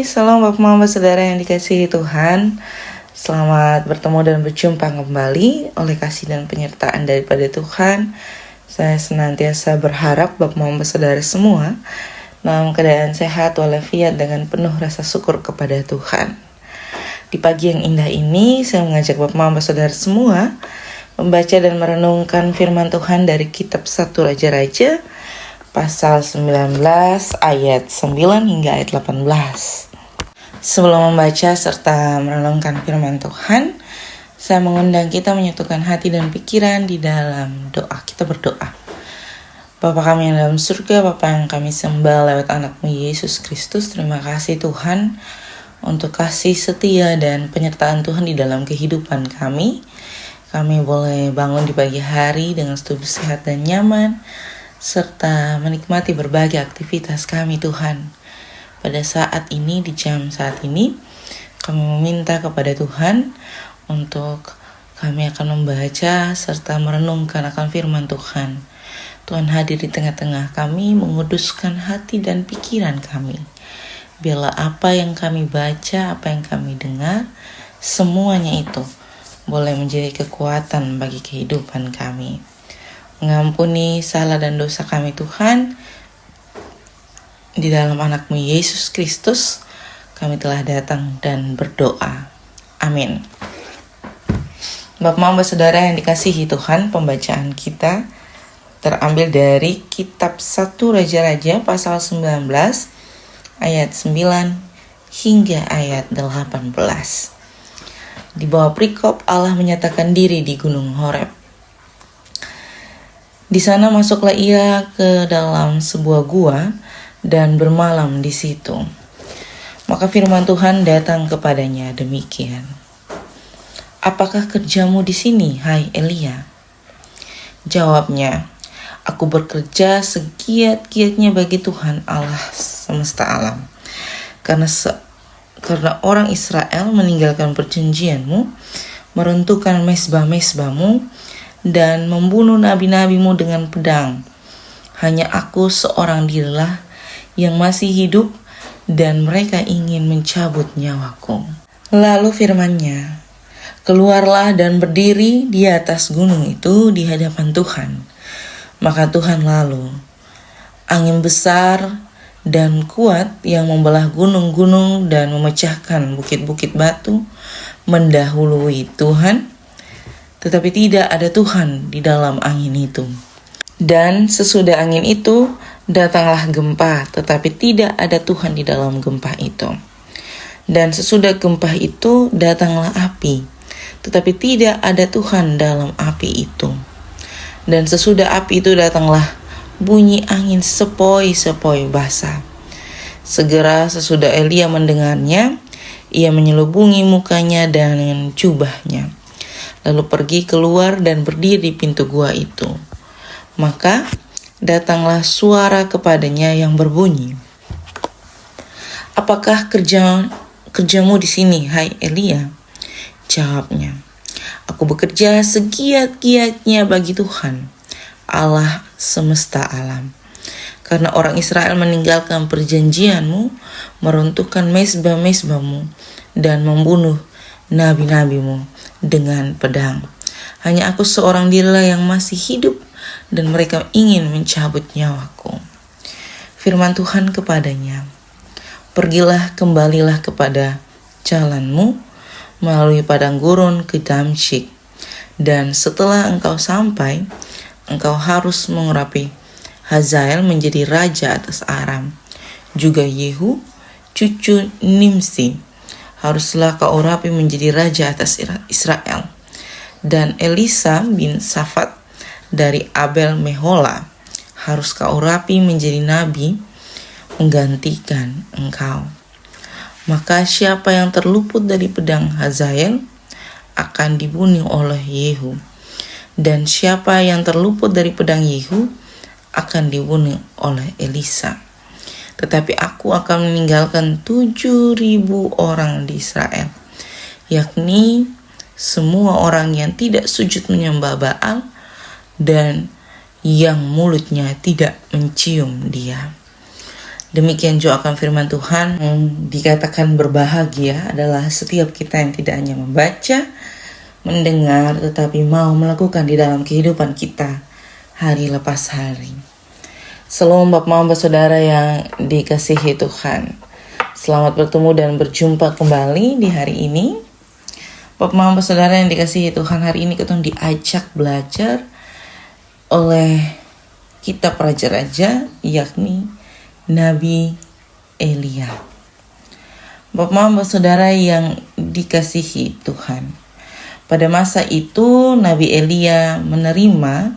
Salam Bapak Mama Saudara yang dikasihi Tuhan. Selamat bertemu dan berjumpa kembali oleh kasih dan penyertaan daripada Tuhan. Saya senantiasa berharap Bapak Mama Saudara semua dalam keadaan sehat walafiat dengan penuh rasa syukur kepada Tuhan. Di pagi yang indah ini, saya mengajak Bapak Mama Saudara semua membaca dan merenungkan firman Tuhan dari kitab 1 Raja-Raja pasal 19 ayat 9 hingga ayat 18. Sebelum membaca serta merenungkan firman Tuhan, saya mengundang kita menyatukan hati dan pikiran di dalam doa. Kita berdoa. Bapa kami yang dalam surga, Bapa yang kami sembah lewat anakmu Yesus Kristus, terima kasih Tuhan untuk kasih setia dan penyertaan Tuhan di dalam kehidupan kami. Kami boleh bangun di pagi hari dengan tubuh sehat dan nyaman, serta menikmati berbagai aktivitas kami Tuhan. Pada saat ini, di jam saat ini, kami meminta kepada Tuhan untuk kami akan membaca serta merenungkan akan firman Tuhan. Tuhan hadir di tengah-tengah kami, menguduskan hati dan pikiran kami. Biarlah apa yang kami baca, apa yang kami dengar, semuanya itu boleh menjadi kekuatan bagi kehidupan kami. Mengampuni salah dan dosa kami Tuhan. Di dalam anakmu Yesus Kristus kami telah datang dan berdoa. Amin. Bapak Mama Saudara yang dikasihi Tuhan, pembacaan kita terambil dari kitab 1 Raja-Raja pasal 19 ayat 9 hingga ayat 18. Di bawah perikop Allah menyatakan diri di Gunung Horeb. Di sana masuklah ia ke dalam sebuah gua dan bermalam di situ. Maka firman Tuhan datang kepadanya demikian. Apakah kerjamu di sini, hai Elia? Jawabnya, aku bekerja segiat-giatnya bagi Tuhan Allah semesta alam. Karena orang Israel meninggalkan perjanjianmu, meruntuhkan mezbah-mezbahmu, dan membunuh nabi-nabimu dengan pedang. Hanya aku seorang dirilah yang masih hidup, dan mereka ingin mencabut nyawaku. Lalu firman-Nya, keluarlah dan berdiri di atas gunung itu di hadapan Tuhan. Maka Tuhan lalu, angin besar dan kuat yang membelah gunung-gunung dan memecahkan bukit-bukit batu, mendahului Tuhan. Tetapi tidak ada Tuhan di dalam angin itu. Dan sesudah angin itu, datanglah gempa, tetapi tidak ada Tuhan di dalam gempa itu. Dan sesudah gempa itu, datanglah api, tetapi tidak ada Tuhan dalam api itu. Dan sesudah api itu, datanglah bunyi angin sepoi-sepoi basah. Segera sesudah Elia mendengarnya, ia menyelubungi mukanya dengan jubahnya, lalu pergi keluar dan berdiri di pintu gua itu. Maka datanglah suara kepadanya yang berbunyi, apakah kerjamu di sini, hai Elia? Jawabnya, aku bekerja segiat-giatnya bagi Tuhan, Allah semesta alam. Karena orang Israel meninggalkan perjanjianmu, meruntuhkan mezbah-mezbahmu, dan membunuh nabi-nabimu dengan pedang. Hanya aku seorang dirilah yang masih hidup, dan mereka ingin mencabut nyawaku. Firman Tuhan kepadanya, pergilah, kembalilah kepada jalanmu melalui padang gurun ke Damsyik, dan setelah engkau sampai, engkau harus mengurapi Hazael menjadi raja atas Aram. Juga Yehu, cucu Nimsi, haruslah kau urapi menjadi raja atas Israel. Dan Elisa bin Safat dari Abel Mehola harus kau urapi menjadi nabi menggantikan engkau. Maka siapa yang terluput dari pedang Hazael akan dibunuh oleh Yehu, dan siapa yang terluput dari pedang Yehu akan dibunuh oleh Elisa. Tetapi aku akan meninggalkan 7.000 orang di Israel, yakni semua orang yang tidak sujud menyembah Baal dan yang mulutnya tidak mencium dia. Demikian juga akan firman Tuhan, dikatakan berbahagia adalah setiap kita yang tidak hanya membaca, mendengar, tetapi mau melakukan di dalam kehidupan kita hari lepas hari. Shalom Bapak Mama Saudara yang dikasihi Tuhan. Selamat bertemu dan berjumpa kembali di hari ini. Bapak Mama Saudara yang dikasihi Tuhan, hari ini kita diajak belajar oleh kitab raja-raja, yakni Nabi Elia. Bapak Mama Saudara yang dikasihi Tuhan, pada masa itu Nabi Elia menerima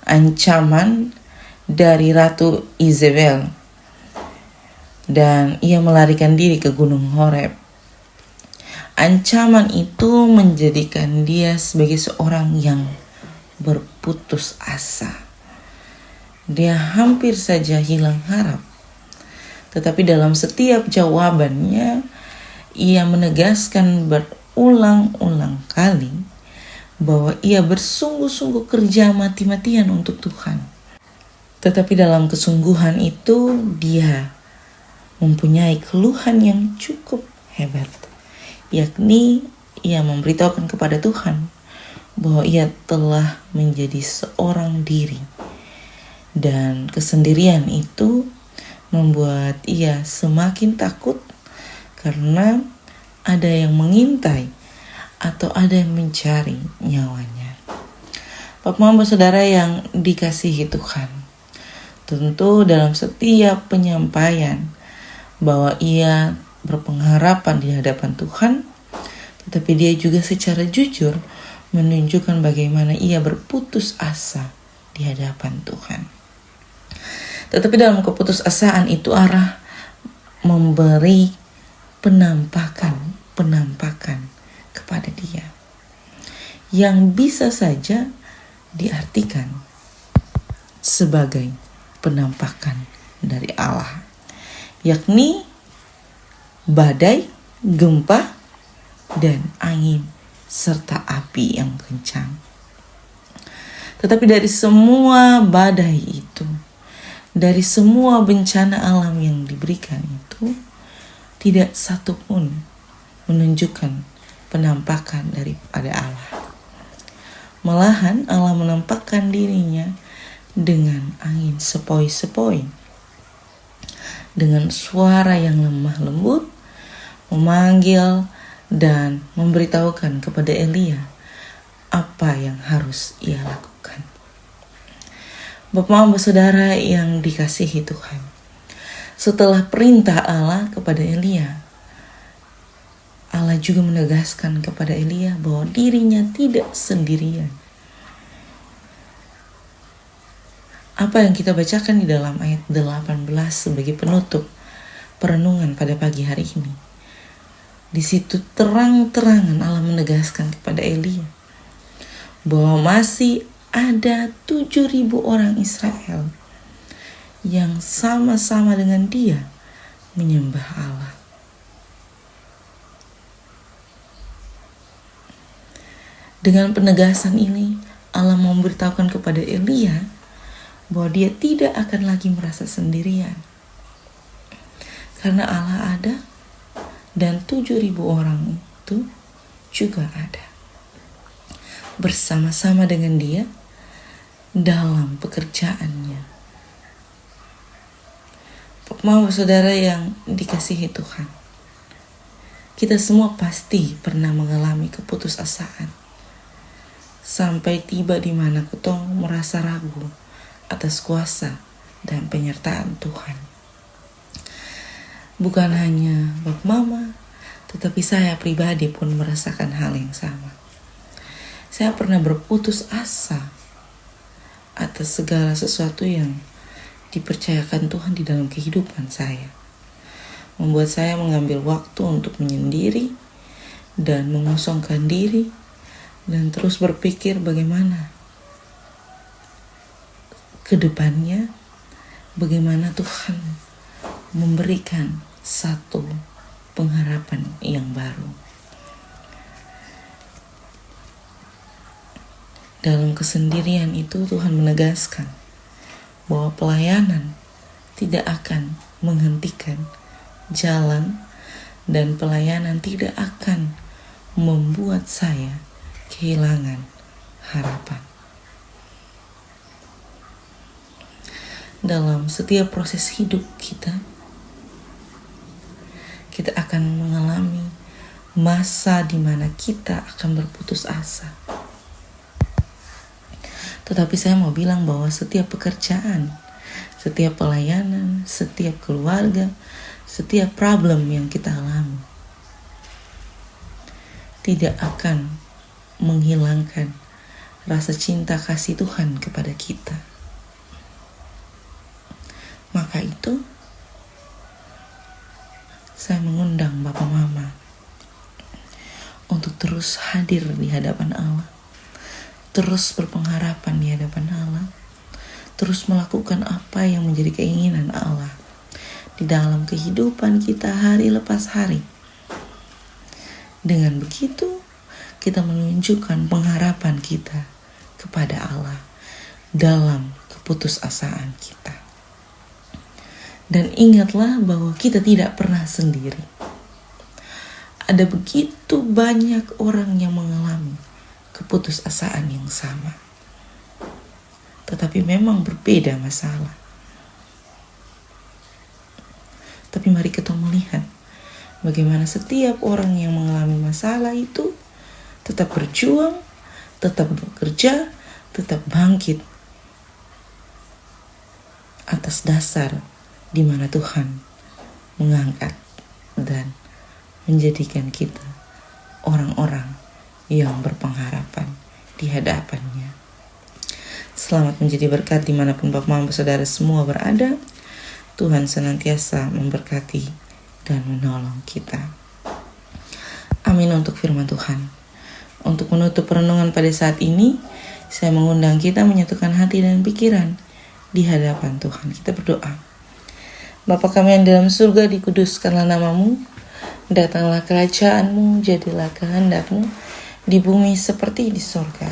ancaman dari Ratu Izebel dan ia melarikan diri ke Gunung Horeb. Ancaman itu menjadikan dia sebagai seorang yang berputus asa. Dia hampir saja hilang harap. Tetapi dalam setiap jawabannya, ia menegaskan berulang-ulang kali bahwa ia bersungguh-sungguh kerja mati-matian untuk Tuhan. Tetapi dalam kesungguhan itu, dia mempunyai keluhan yang cukup hebat, yakni ia memberitahukan kepada Tuhan bahwa ia telah menjadi seorang diri, dan kesendirian itu membuat ia semakin takut karena ada yang mengintai atau ada yang mencari nyawanya. Bapak Mama Saudara yang dikasihi Tuhan, tentu dalam setiap penyampaian bahwa ia berpengharapan di hadapan Tuhan, tetapi dia juga secara jujur menunjukkan bagaimana ia berputus asa di hadapan Tuhan. Tetapi dalam keputusasaan itu arah memberi penampakan kepada dia yang bisa saja diartikan sebagai penampakan dari Allah, yakni badai, gempa, dan angin serta api yang kencang. Tetapi dari semua badai itu, dari semua bencana alam yang diberikan itu, tidak satu pun menunjukkan penampakan daripada Allah. Malahan Allah menampakkan dirinya dengan angin sepoi-sepoi, dengan suara yang lemah lembut, memanggil dan memberitahukan kepada Elia apa yang harus ia lakukan. Bapak Mama Saudara yang dikasihi Tuhan, setelah perintah Allah kepada Elia, Allah juga menegaskan kepada Elia bahwa dirinya tidak sendirian. Apa yang kita bacakan di dalam ayat 18 sebagai penutup perenungan pada pagi hari ini, di situ terang-terangan Allah menegaskan kepada Elia bahwa masih ada 7.000 orang Israel yang sama-sama dengan dia menyembah Allah. Dengan penegasan ini, Allah memberitahukan kepada Elia bahwa dia tidak akan lagi merasa sendirian, karena Allah ada dan 7.000 orang itu juga ada bersama-sama dengan dia dalam pekerjaannya. Bapak Saudara yang dikasihi Tuhan, kita semua pasti pernah mengalami keputusasaan sampai tiba di mana kita merasa ragu atas kuasa dan penyertaan Tuhan. Bukan hanya Bapak Mama, tetapi saya pribadi pun merasakan hal yang sama. Saya pernah berputus asa atas segala sesuatu yang dipercayakan Tuhan di dalam kehidupan saya. Membuat saya mengambil waktu untuk menyendiri dan mengosongkan diri dan terus berpikir bagaimana ke depannya, bagaimana Tuhan memberikan satu pengharapan yang baru. Dalam kesendirian itu Tuhan menegaskan bahwa pelayanan tidak akan menghentikan jalan dan pelayanan tidak akan membuat saya kehilangan harapan. Dalam setiap proses hidup kita akan mengalami masa di mana kita akan berputus asa. Tetapi saya mau bilang bahwa setiap pekerjaan, setiap pelayanan, setiap keluarga, setiap problem yang kita alami tidak akan menghilangkan rasa cinta kasih Tuhan kepada kita. Maka itu, saya mengundang Bapak Mama untuk terus hadir di hadapan Allah, terus berpengharapan di hadapan Allah, terus melakukan apa yang menjadi keinginan Allah di dalam kehidupan kita hari lepas hari. Dengan begitu, kita menunjukkan pengharapan kita kepada Allah dalam keputusasaan kita. Dan ingatlah bahwa kita tidak pernah sendiri. Ada begitu banyak orang yang mengalami keputusasaan yang sama. Tetapi memang berbeda masalah. Tapi mari kita melihat bagaimana setiap orang yang mengalami masalah itu tetap berjuang, tetap bekerja, tetap bangkit atas dasar di mana Tuhan mengangkat dan menjadikan kita orang-orang yang berpengharapan di hadapannya. Selamat menjadi berkat dimanapun Bapak Mama Saudara semua berada. Tuhan senantiasa memberkati dan menolong kita. Amin untuk firman Tuhan. Untuk menutup renungan pada saat ini, saya mengundang kita menyatukan hati dan pikiran di hadapan Tuhan. Kita berdoa. Bapa kami yang dalam surga, dikuduskanlah namamu, datanglah kerajaanmu, jadilah kehendak-mu di bumi seperti di surga.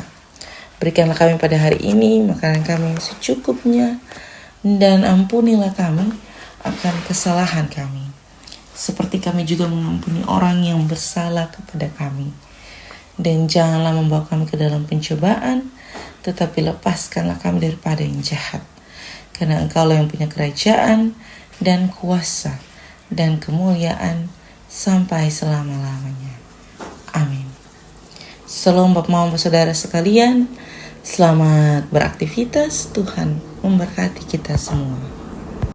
Berikanlah kami pada hari ini makanan kami yang secukupnya, dan ampunilah kami akan kesalahan kami, seperti kami juga mengampuni orang yang bersalah kepada kami. Dan janganlah membawa kami ke dalam pencobaan, tetapi lepaskanlah kami daripada yang jahat. Karena Engkaulah yang punya kerajaan dan kuasa dan kemuliaan sampai selama-lamanya. Amin. Salam Bapak Mama Saudara sekalian. Selamat beraktivitas. Tuhan memberkati kita semua.